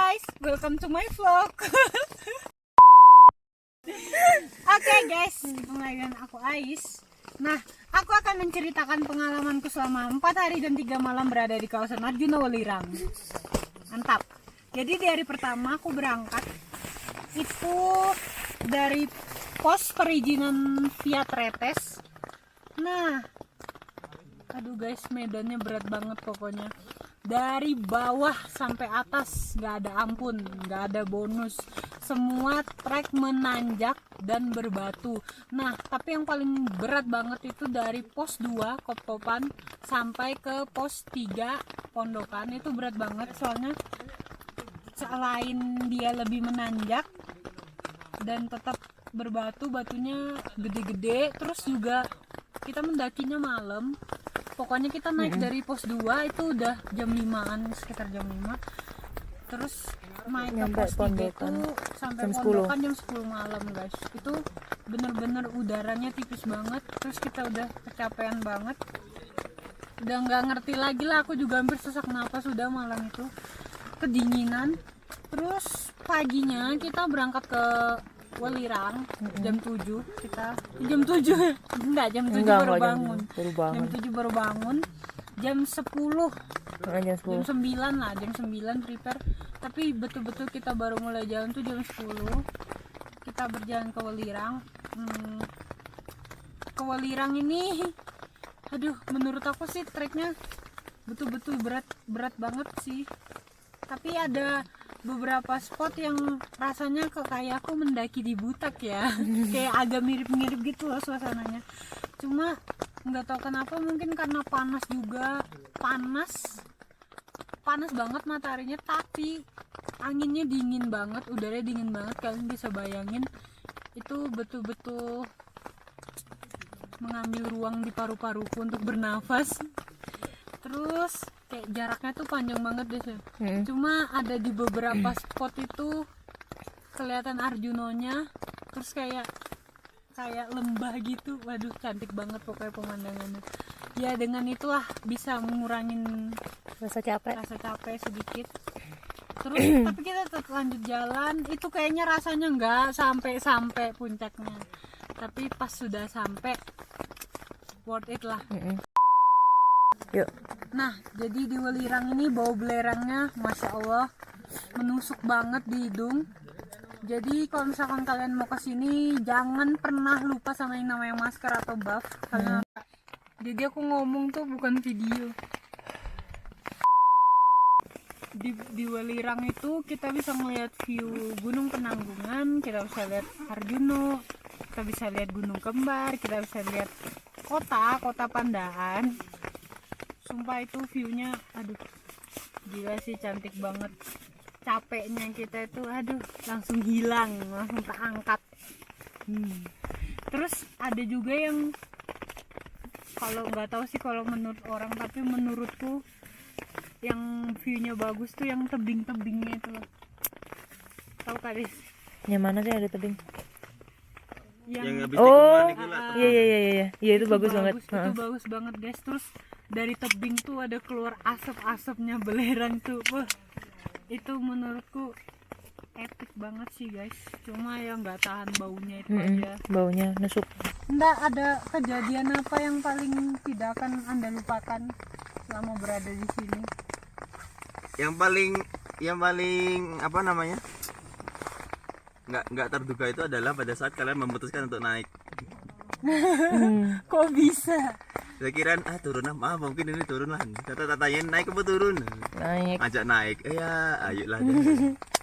guys, welcome to my vlog. Oke guys, mulai dengan aku Ais. Nah, aku akan menceritakan pengalamanku selama 4 hari dan 3 malam berada di kawasan Arjuna Welirang. Mantap. Jadi di hari pertama aku berangkat itu dari pos perizinan via Tretes. Nah, aduh guys, medannya berat banget pokoknya. Dari bawah sampai atas nggak ada ampun, nggak ada bonus. Semua trek menanjak dan berbatu. Nah, tapi yang paling berat banget itu dari pos 2 Kop-Kopan sampai ke pos 3 Pondokan. Itu berat banget soalnya selain dia lebih menanjak dan tetap berbatu, batunya gede-gede, terus juga kita mendakinya malam. Pokoknya kita naik dari pos 2 itu udah jam 5-an, sekitar jam 5. Terus naik ke pos 3 itu sampai Pondokan jam 10 malam guys. Itu bener-bener udaranya tipis banget. Terus kita udah kecapean banget. Udah nggak ngerti lagi lah, aku juga hampir sesak napas sudah malam itu. Kedinginan. Terus paginya kita berangkat ke Welirang jam 7 kita jam 7 enggak jam 7 baru bangun. Jam 7 baru bangun. Jam 10 jam 9 lah, jam 9 prepare. Tapi betul-betul kita baru mulai jalan tuh jam 10. Kita berjalan ke Welirang. Ke Welirang ini aduh, menurut aku sih treknya betul-betul berat banget sih. Tapi ada beberapa spot yang rasanya kayak aku mendaki di Butak ya. Kayak agak mirip-mirip gitu loh suasananya. Cuma nggak tahu kenapa, mungkin karena panas juga, panas banget mataharinya, tapi anginnya dingin banget, udaranya dingin banget. Kalian bisa bayangin itu betul-betul mengambil ruang di paru-paruku untuk bernafas. Terus kayak jaraknya tuh panjang banget deh sih. Cuma ada di beberapa spot itu kelihatan Arjunonya, terus kayak lembah gitu. Waduh, cantik banget pokoknya pemandangannya. Ya dengan itulah bisa mengurangin rasa capek sedikit. Terus tapi kita tetap lanjut jalan. Itu kayaknya rasanya nggak sampai puncaknya. Tapi pas sudah sampai worth it lah. Yuk. Nah, jadi di Welirang ini bau belerangnya Masya Allah menusuk banget di hidung. Jadi kalau misalkan kalian mau kesini, jangan pernah lupa sama yang namanya masker atau buff. Karena jadi aku ngomong tuh bukan video. Di Welirang itu kita bisa melihat view Gunung Penanggungan, kita bisa lihat Arjuno, kita bisa lihat Gunung Kembar, kita bisa lihat kota Pandaan. Sumpah itu viewnya aduh gila sih, cantik banget. Capeknya kita itu aduh langsung hilang, langsung terangkat. Terus ada juga yang kalau nggak tahu sih kalau menurut orang, tapi menurutku yang viewnya bagus tuh yang tebing-tebingnya itu loh. Tahu kali? Yang mana sih ada tebing? Yang habis Iya itu bagus banget. Itu bagus banget guys. Terus dari tebing tuh ada keluar asap-asapnya belerang tuh. Wah, itu menurutku epic banget sih guys. Cuma ya nggak tahan baunya itu aja. Baunya nusuk. Nggak ada kejadian apa yang paling tidak akan Anda lupakan selama berada di sini? Yang paling apa namanya? Nggak terduga itu adalah pada saat kalian memutuskan untuk naik. Kok bisa? Saya kira turun lah, mungkin ini turun lah. Kata tanyain naik apa turun? Naik. Ajak naik. Ya, ayolah.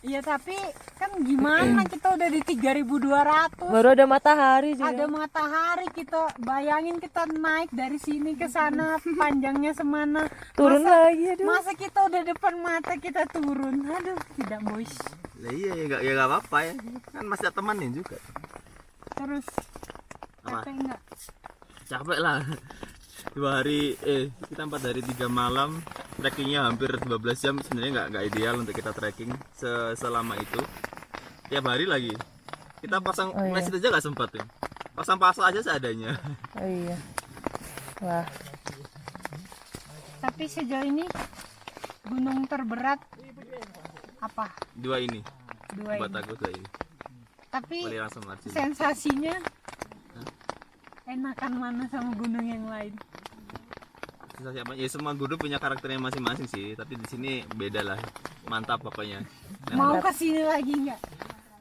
Iya tapi kan gimana, kita udah di 3.200. Baru ada matahari juga. Ada matahari, kita bayangin kita naik dari sini ke sana panjangnya semana. Turun lagi, aduh. Masa kita udah depan mata kita turun. Aduh, tidak boys. Lah iya ya nggak apa-apa ya. Kan masih ada temannya juga. Terus Apa? capek enggak? Capek lah. 2 hari kita 4 hari 3 malam trekkingnya hampir 12 jam. Sebenarnya nggak ideal untuk kita trekking selama itu. Tiap hari lagi kita pasang flash aja nggak sempat ya. Pasang pasa aja seadanya. Oh iya. Wah. Tapi sejauh ini gunung terberat Apa? Dua ini. Dua Buat ini. aku dua ini. Tapi Welirang sama Arjuna. sensasinya enakan mana sama gunung yang lain? Sensasi apa? Ya semua gunung punya karakternya masing-masing sih, tapi di sini beda lah. Mantap pokoknya. Nah, Mau ke sini lagi nggak?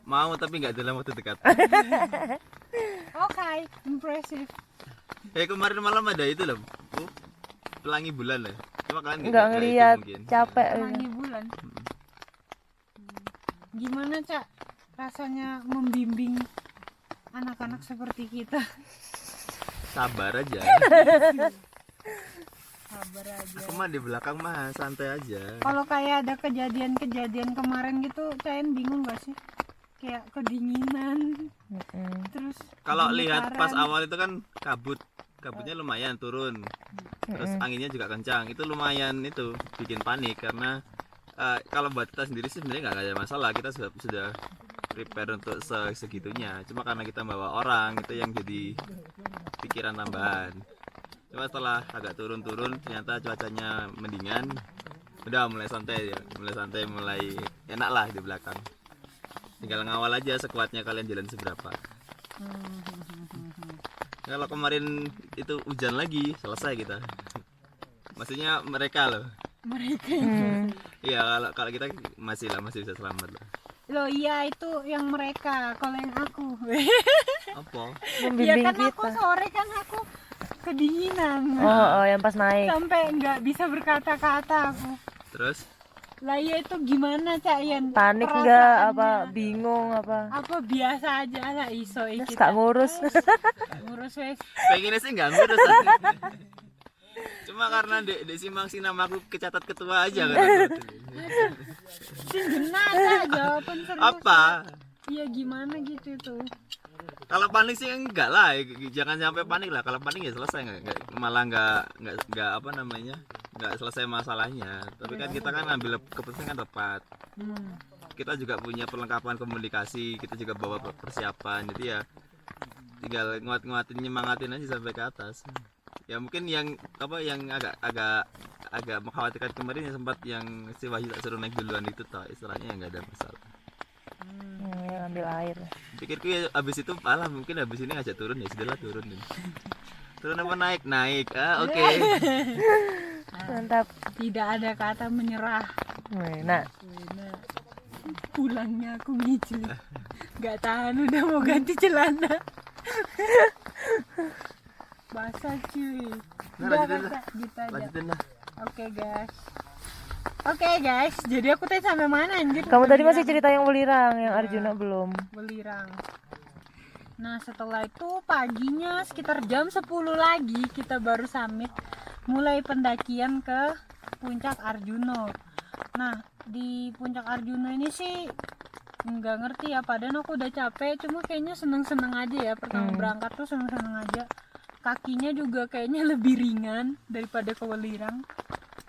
mau tapi nggak dalam waktu dekat. Oke, impressive. Kemarin malam ada itu loh. Pelangi bulan lah. Cuma kalian Nggak itu ngeliat, mungkin. capek. Pelangi bulan. Gimana Cak rasanya membimbing anak-anak seperti kita? Sabar aja. Sabar aja. Aku mah di belakang mah santai aja. Kalau kayak ada kejadian-kejadian kemarin gitu, Cain bingung gak sih? Kayak kedinginan, terus Kalau lihat pas gemetaran. awal itu kan kabutnya lumayan turun. Terus anginnya juga kencang. Itu lumayan itu bikin panik karena kalau buat kita sendiri sih sebenarnya nggak ada masalah. Kita sudah prepare untuk segitunya. Cuma karena kita bawa orang itu yang jadi pikiran tambahan. Cuma setelah agak turun-turun ternyata cuacanya mendingan. Udah mulai santai ya, mulai enak lah di belakang. Tinggal ngawal aja sekuatnya kalian jalan seberapa. Kalau kemarin itu hujan lagi selesai kita. Maksudnya mereka loh. Mereka Iya kalau kita masih bisa selamat lah. loh, iya itu yang mereka, kalau yang aku Apa? ya Membimbing kan aku kita. sore kan aku kedinginan Oh, yang pas naik. sampai nggak bisa berkata-kata aku. Terus Lah ya itu gimana Cak Yan? Panik enggak? Perasaannya? Apa bingung apa? Apa biasa aja lah iso Terus kita gak ngurus. ngurus wes. pengennya sih nggak ngurus. Cuma karena di Simang sih nama aku kecatat ketua aja kan. Sing genah jawaban serius. Apa? Iya gimana gitu tuh. Kalau panik sih enggak lah, jangan sampai panik lah. Kalau panik ya selesai, malah nggak apa namanya, nggak selesai masalahnya. Tapi kan kita kan ambil keputusan kan tepat. Kita juga punya perlengkapan komunikasi, kita juga bawa persiapan, jadi ya tinggal nguatin nyemangatin aja sampai ke atas. Ya mungkin yang agak mengkhawatirkan kemarin yang sempat yang si Wahyu tak suruh naik duluan itu toh istilahnya ya nggak ada masalah. Ya, ambil air. Pikirku ya abis itu malah mungkin abis ini ngajak turun ya sudahlah turun nih. Turun apa naik oke. Mantap. Tidak ada kata menyerah. Nah, Nah, pulangnya aku ngicil. Gak tahan udah mau ganti celana. Basah cuy. Nah, Udah lanjutin Kak, gitu aja. Lanjutin lah. Oke guys, jadi aku tadi sampai mana anjir? kamu tadi masih cerita yang welirang, yang Arjuna belum. Welirang. Nah setelah itu paginya sekitar jam 10 lagi kita baru summit, mulai pendakian ke puncak Arjuna. Nah di puncak Arjuna ini sih nggak ngerti ya, padahal aku udah capek, cuma kayaknya seneng-seneng aja ya. Pertama berangkat tuh seneng-seneng aja. Kakinya juga kayaknya lebih ringan daripada ke Welirang.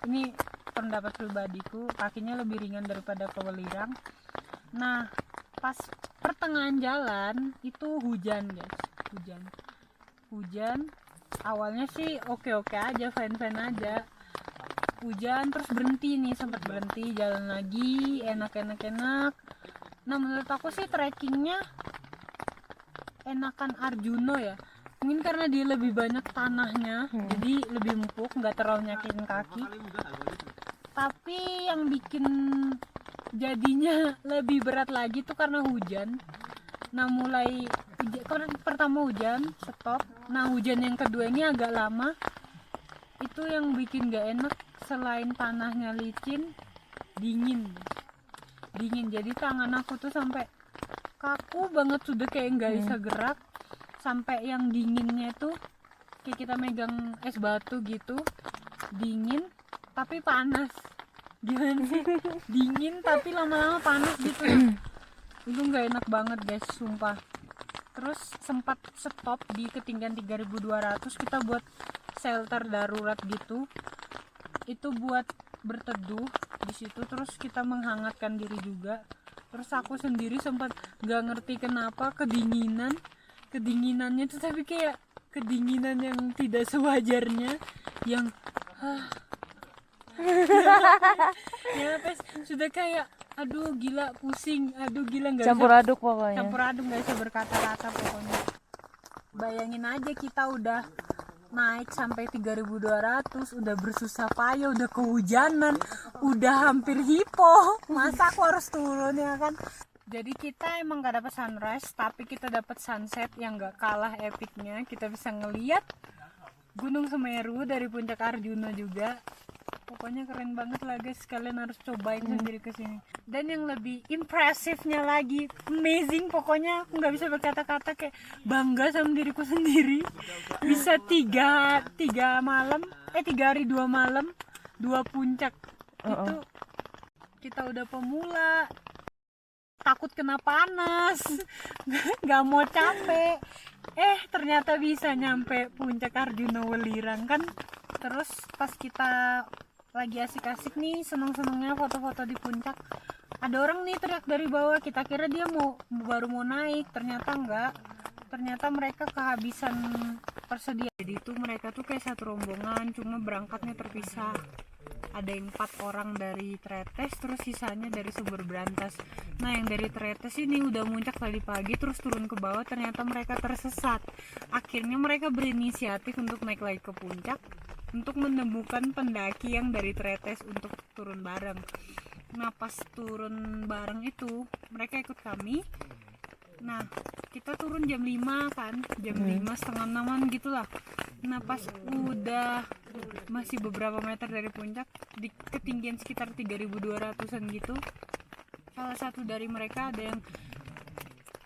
Ini pendapat pribadiku, kakinya lebih ringan daripada ke Welirang. Nah pas pertengahan jalan itu hujan guys, hujan. Awalnya sih oke aja, fine aja. Hujan terus berhenti nih, sempat berhenti, jalan lagi, enak. Nah menurut aku sih trekkingnya enakan Arjuna ya, mungkin karena dia lebih banyak tanahnya, jadi lebih empuk, nggak terlalu nyakitin kaki. Tapi yang bikin jadinya lebih berat lagi tuh karena hujan. Nah mulai pertama hujan stop, nah hujan yang kedua ini agak lama. Itu yang bikin gak enak, selain tanahnya licin, dingin. Jadi tangan aku tuh sampai kaku banget, sudah kayak nggak bisa gerak. Sampai yang dinginnya tuh kayak kita megang es batu gitu, dingin tapi panas. Gimana sih? Dingin tapi lama-lama panas gitu. Itu nggak enak banget guys, sumpah. Terus sempat stop di ketinggian 3200, kita buat shelter darurat gitu. Itu buat berteduh di situ, terus kita menghangatkan diri juga. Terus aku sendiri sempat nggak ngerti kenapa kedinginannya tuh, tapi kayak kedinginan yang tidak sewajarnya, yang ya sudah kayak aduh gila pusing, aduh gila nggak Campur bisa, aduk pokoknya. campur aduk nggak bisa berkata-kata pokoknya. Bayangin aja kita udah naik sampai 3.200, udah bersusah payah, udah kehujanan, udah hampir hipo, masa aku harus turun ya kan. Jadi kita emang gak dapat sunrise, tapi kita dapat sunset yang gak kalah epicnya. Kita bisa ngeliat Gunung Semeru dari puncak Arjuna juga. Pokoknya keren banget lah guys, kalian harus cobain sendiri kesini. Dan yang lebih impresifnya lagi, amazing, pokoknya aku nggak bisa berkata-kata, kayak bangga sama diriku sendiri. Bisa 3 hari 2 malam 2 puncak. Itu kita udah pemula, takut kena panas, nggak mau capek, ternyata bisa nyampe puncak Arjuna Welirang kan. Terus pas kita lagi asik-asik nih, seneng-senengnya foto-foto di puncak, ada orang nih teriak dari bawah, kita kira dia baru mau naik, ternyata enggak, ternyata mereka kehabisan persediaan. Jadi itu mereka tuh kayak satu rombongan, cuma berangkatnya terpisah. Ada yang 4 orang dari Tretes, terus sisanya dari Sumber Brantas. Nah yang dari Tretes ini udah muncak tadi pagi, terus turun ke bawah, ternyata mereka tersesat. Akhirnya mereka berinisiatif untuk naik lagi ke puncak untuk menemukan pendaki yang dari Tretes untuk turun bareng. Nah pas turun bareng itu mereka ikut kami. Nah kita turun jam 5 kan, jam 5 setengah 6 gitulah. Nah pas udah masih beberapa meter dari puncak, di ketinggian sekitar 3.200an gitu, salah satu dari mereka ada yang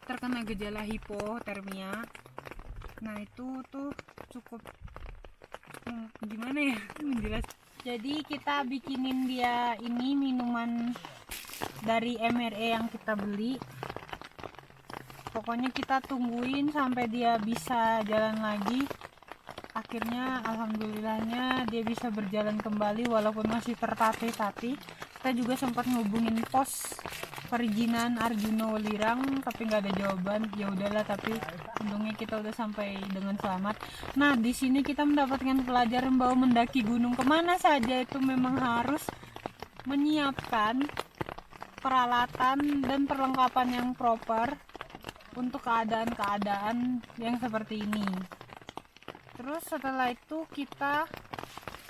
terkena gejala hipotermia. Nah itu tuh cukup gimana ya menjelas. Jadi kita bikinin dia ini minuman dari MRE yang kita beli. Pokoknya kita tungguin sampai dia bisa jalan lagi. Akhirnya alhamdulillahnya dia bisa berjalan kembali walaupun masih tertatih-tatih. Kita juga sempat ngubungin pos perizinan Arjuna Welirang tapi nggak ada jawaban. Ya udahlah, tapi untungnya kita udah sampai dengan selamat. Nah di sini kita mendapatkan pelajaran bahwa mendaki gunung kemana saja itu memang harus menyiapkan peralatan dan perlengkapan yang proper untuk keadaan-keadaan yang seperti ini. Terus setelah itu kita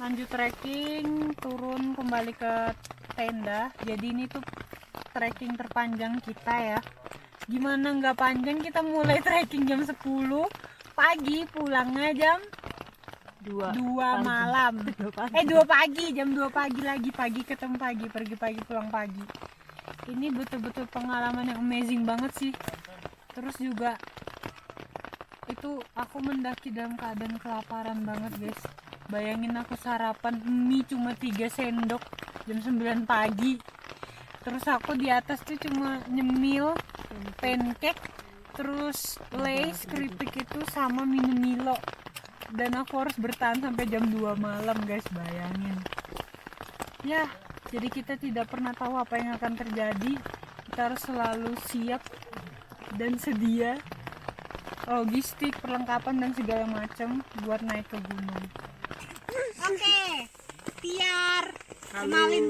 lanjut trekking, turun kembali ke tenda. Jadi ini tuh trekking terpanjang kita ya. Gimana nggak panjang, kita mulai trekking jam 10 pagi, pulangnya jam 2 malam. 2 pagi, jam 2 pagi lagi, pagi ketemu pagi, pergi pagi pulang pagi. Ini betul-betul pengalaman yang amazing banget sih. Terus juga itu aku mendaki dalam keadaan kelaparan banget guys. Bayangin aku sarapan mie cuma 3 sendok jam 9 pagi. Terus aku di atas tuh cuma nyemil pancake, terus lace, keripik itu sama minum Milo. Dan aku harus bertahan sampai jam 2 malam guys, bayangin. Ya, jadi kita tidak pernah tahu apa yang akan terjadi. Kita harus selalu siap dan sedia logistik, perlengkapan dan segala macam buat naik ke gunung. Oke, Tiar,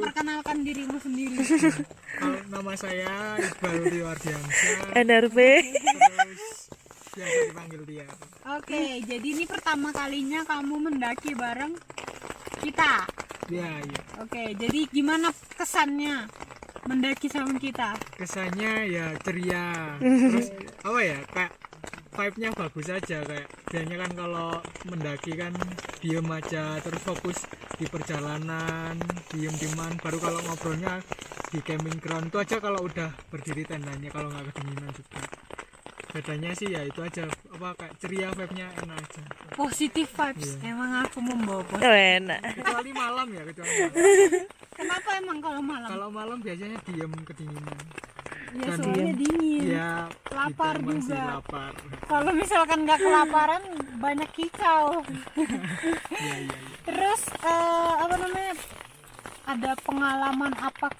perkenalkan dirimu sendiri. Halo, nama saya Iqbal Riwardiansyah, NRP. terus biasa dipanggil Tiar. Oke, jadi ini pertama kalinya kamu mendaki bareng kita. Ya, iya. Oke, jadi gimana kesannya mendaki sama kita? Kesannya ya ceria. Terus apa ya? Kayak vibe-nya bagus aja, kayak biasanya kan kalau mendaki kan diem aja terus fokus di perjalanan, diem-dieman, baru kalau ngobrolnya di camping ground itu aja kalau udah berdiri tendanya, kalau nggak kedinginan juga. Bedanya sih ya itu aja, apa kayak ceria, vibe-nya enak aja. Positive vibes. Emang aku membawa positif. Enak. Kecuali malam ya, kecuali malam. Kenapa emang kalau malam? Kalau malam biasanya diem kedinginan. Ya dan soalnya dingin. Ya, Lapar gitu, emang sih juga. lapar. Kalau misalkan nggak kelaparan banyak kicau. Iya, iya, iya. Terus apa namanya? Ada pengalaman apa,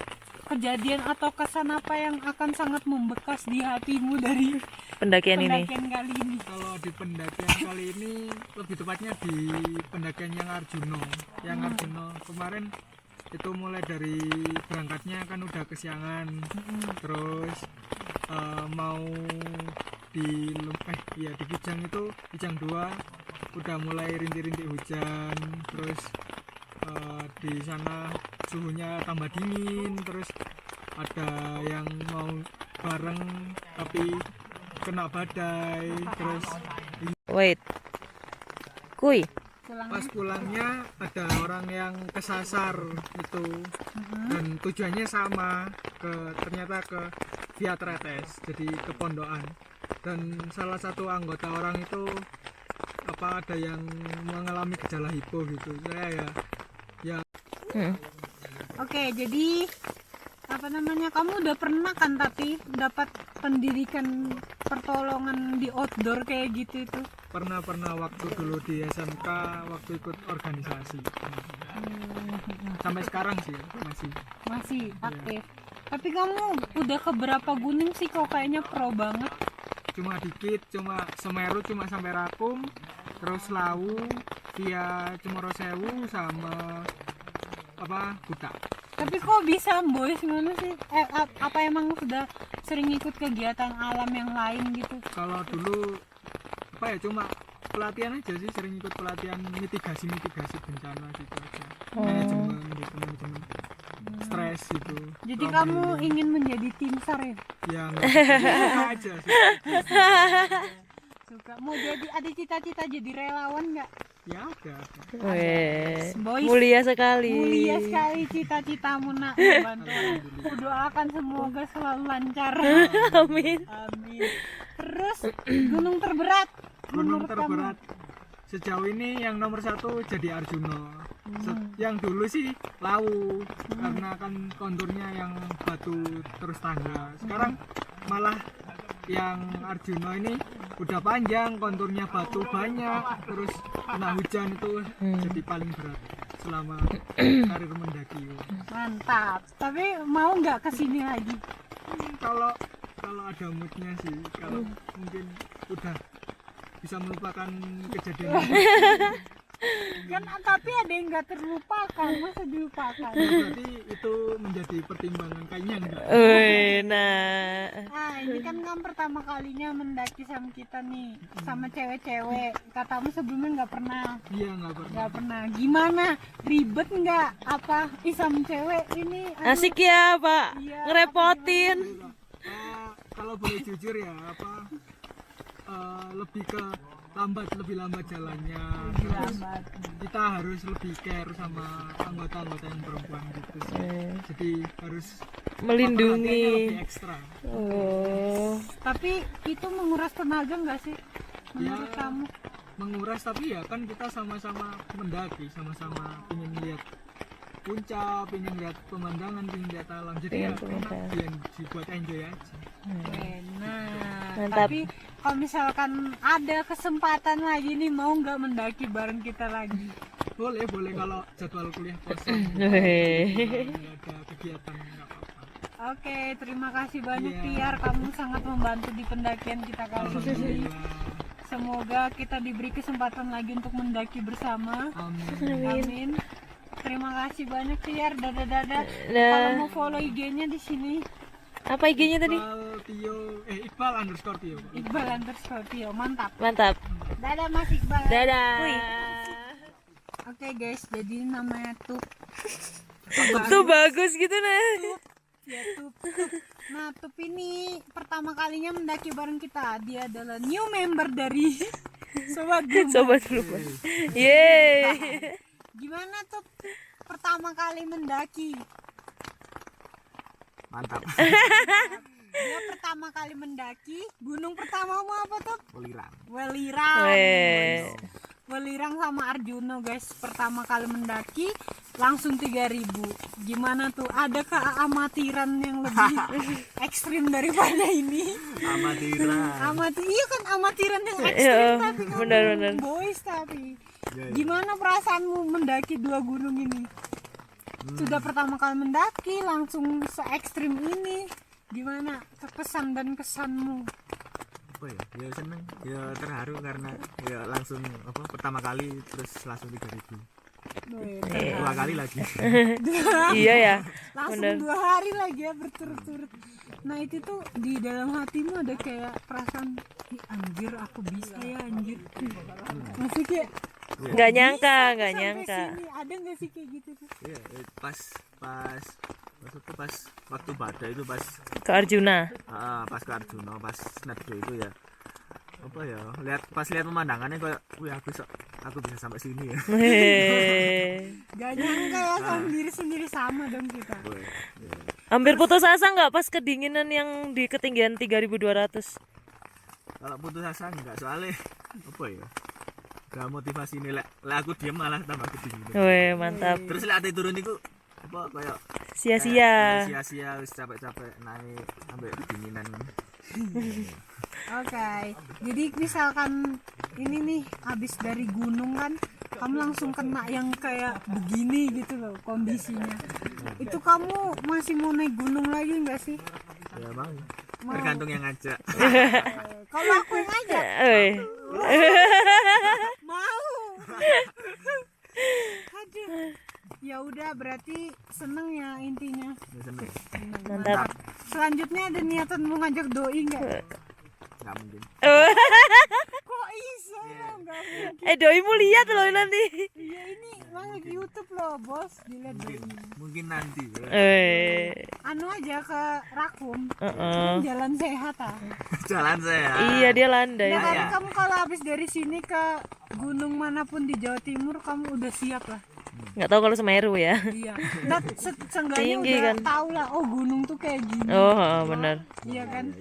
kejadian atau kesan apa yang akan sangat membekas di hatimu dari Pendakian ini. pendakian kali ini? Kalau di pendakian kali ini, lebih tepatnya di pendakian yang Arjuna. Yang Arjuna kemarin itu mulai dari berangkatnya kan udah kesiangan, terus mau di di Kijang itu Kijang 2 udah mulai rintik-rintik hujan, terus di sana suhunya tambah dingin, terus ada yang mau bareng tapi kena badai, terus Wait. Kuy. pas pulangnya ada orang yang kesasar itu, dan tujuannya sama, ternyata ke Via Tretes, jadi ke Pondokan, dan salah satu anggota orang itu ada yang mengalami gejala hipo gitu. Saya Oke, jadi apa namanya, kamu udah pernah kan tapi dapat pendidikan pertolongan di outdoor kayak gitu itu? pernah waktu dulu di SMK, waktu ikut organisasi. Sampai sekarang sih Masih aktif. Tapi kamu udah ke berapa gunung sih? Kok kayaknya pro banget. cuma dikit, cuma Semeru cuma sampai Rakum, terus Lawu, via Cemorosewu sama Kuta. Tapi kok bisa boys ngono sih? Apa emang sudah sering ikut kegiatan alam yang lain gitu? Kalau dulu cuma pelatihan aja sih, sering ikut pelatihan mitigasi bencana gitu aja. Manajemen stres gitu. Jadi kamu ingin menjadi tim SAR ya? Ya suka aja sih. Suka. Mau jadi, ada cita-cita jadi relawan nggak? Ya ada. Weh. Boys. Mulia sekali. Mulia sekali cita-citamu nak, membantu orang. Kudoakan semoga selalu lancar. Amin. Amin. Terus gunung terberat. Gunung menurut terberat sejauh ini yang nomor 1 jadi Arjuno. Yang dulu sih Lawu, karena kan konturnya yang batu terus tangga. Sekarang malah yang Arjuno ini udah panjang, konturnya batu banyak, terus kena hujan itu jadi paling berat selama karir mendaki. Mantap. Tapi mau nggak kesini lagi? Kalau ada moodnya sih, kalau mungkin udah bisa melupakan kejadian itu. Kan tapi ada yang nggak terlupakan, masa dilupakan? Berarti itu menjadi pertimbangan, kayaknya enggak. Weh, nah. Nah, ini kan pertama kalinya mendaki sama kita nih, sama cewek-cewek. Katamu sebelumnya nggak pernah. Iya, nggak pernah. Nggak pernah. Gimana? Ribet nggak? Apa sama cewek ini? Aduh, Asik ya, Pak. Iya, Ngerepotin. Kalau boleh jujur ya, lebih ke lebih lambat jalannya. Terus lambat. kita harus lebih care sama anggota-anggota yang perempuan gitu sih. Jadi harus Melindungi. perhatiannya lebih ekstra. Oh. Tapi itu menguras tenaga nggak sih? Menurut Ya, kamu? menguras, tapi ya kan kita sama-sama mendaki, sama-sama ingin lihat puncak, ingin lihat pemandangan, ingin lihat alam. Jadi ya enak dibuat enjoy aja. Nah, Mantap. tapi kalau misalkan ada kesempatan lagi nih, mau nggak mendaki bareng kita lagi? Boleh kalau jadwal kuliah kosong, Weh. nggak ada kegiatan, nggak apa-apa. Oke, terima kasih banyak Iya. Tiar, kamu sangat membantu di pendakian kita kali ini. Alhamdulillah. Semoga kita diberi kesempatan lagi untuk mendaki bersama. Amin. Amin. Terima kasih banyak Tiar. Dadah. Dah. Kalau mau follow IG-nya di sini Apa IG-nya tadi? Iqbal_Tio. Iqbal_Tio. Mantap. Mantap. Dadah Mas Iqbal. Dadah. Oke guys, jadi namanya tuh Tuh bagus gitu nah. ya Tup. Nah, Tup ini pertama kalinya mendaki bareng kita. Dia adalah new member dari Sobat Gumba. Sobat lupa. Yeay. Gimana Tup pertama kali mendaki? Mantap. Dia pertama kali mendaki, gunung pertamamu apa Tup? Welirang. Welirang. Weh. Welirang sama Arjuno guys, pertama kali mendaki langsung 3.000. Gimana tuh? Ada keamatiran yang lebih ekstrim daripada ini? Amatiran. Iya kan, amatiran yang ekstrim Iya, tapi kamu benar-benar. boys tapi. Iya. Gimana perasaanmu mendaki 2 gunung ini? Sudah pertama kali mendaki langsung se ekstrim ini. Gimana kesan dan kesanmu? Apa ya? Ya seneng, ya terharu karena ya langsung pertama kali terus langsung 3.000. 2 kali lagi. Iya ya. Langsung Bener. 2 hari lagi ya berturut-turut. Nah itu tuh di dalam hatimu ada kayak perasaan, "Ih, anjir aku bisa ya anjir." Masih kayak Nggak nyangka, nggak sampai nyangka. sini. Ada nggak sih kayak gitu tuh? Iya, pas maksudku pas waktu badai itu pas Ke Arjuna. pas ke Arjuna, pas snapshot itu ya. Apa ya? Lihat pemandangannya kayak, wih aku bisa sampai sini ya. Hehehe. Gak nyangka ya sendiri-sendiri sama dong kita. Wih, iya. Hampir putus asa nggak pas kedinginan yang di ketinggian 3200? Kalau putus asa enggak, soalnya apa ya? Gak motivasi nih, lek aku diem malah tambah kedinginan. Weh, mantap. Terus lek ate turun iku apa kayak Sia-sia. sia-sia wis capek-capek naik sampai kedinginan. Oke, jadi misalkan ini nih habis dari gunung kan, kamu langsung kena yang kayak begini gitu loh kondisinya. Itu kamu masih mau naik gunung lagi nggak sih? Ya mau. Tergantung yang ngajak. Kalau aku yang ngajak, Weh. mau. Aduh. Ya udah berarti seneng ya intinya. Ya, seneng. Mantap. Selanjutnya ada niatan mau ngajak doi nggak? Nggak mungkin. Kok iso? Nggak mungkin. Doimu lihat loh nanti. Iya ini masuk YouTube loh bos, dilihat doi. Mungkin nanti. Anu aja ke Rakum, Heeh. jalan sehat ah. Jalan saya. Iya dia landai. Nah, tapi kamu kalau habis dari sini ke gunung manapun di Jawa Timur kamu udah siap lah. Nggak tahu kalau Semeru ya. Iya. Nah, seenggaknya Tinggi udah kan. tahu lah. Oh gunung tuh kayak gini. Oh, benar. Iya kan?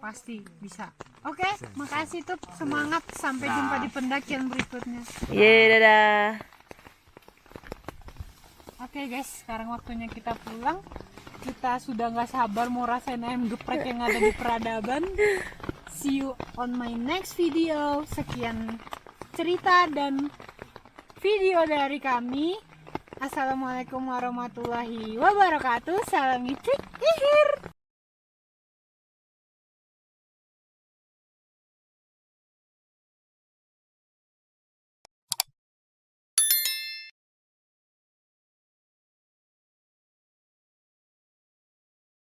Pasti bisa. Oke, makasih tuh semangat. Sampai jumpa di pendakian berikutnya. Ye, dadah. Oke guys, sekarang waktunya kita pulang. Kita sudah nggak sabar mau rasain ayam geprek yang ada di peradaban. See you on my next video. Sekian cerita dan video dari kami. Assalamualaikum warahmatullahi wabarakatuh. Salam icik ihir.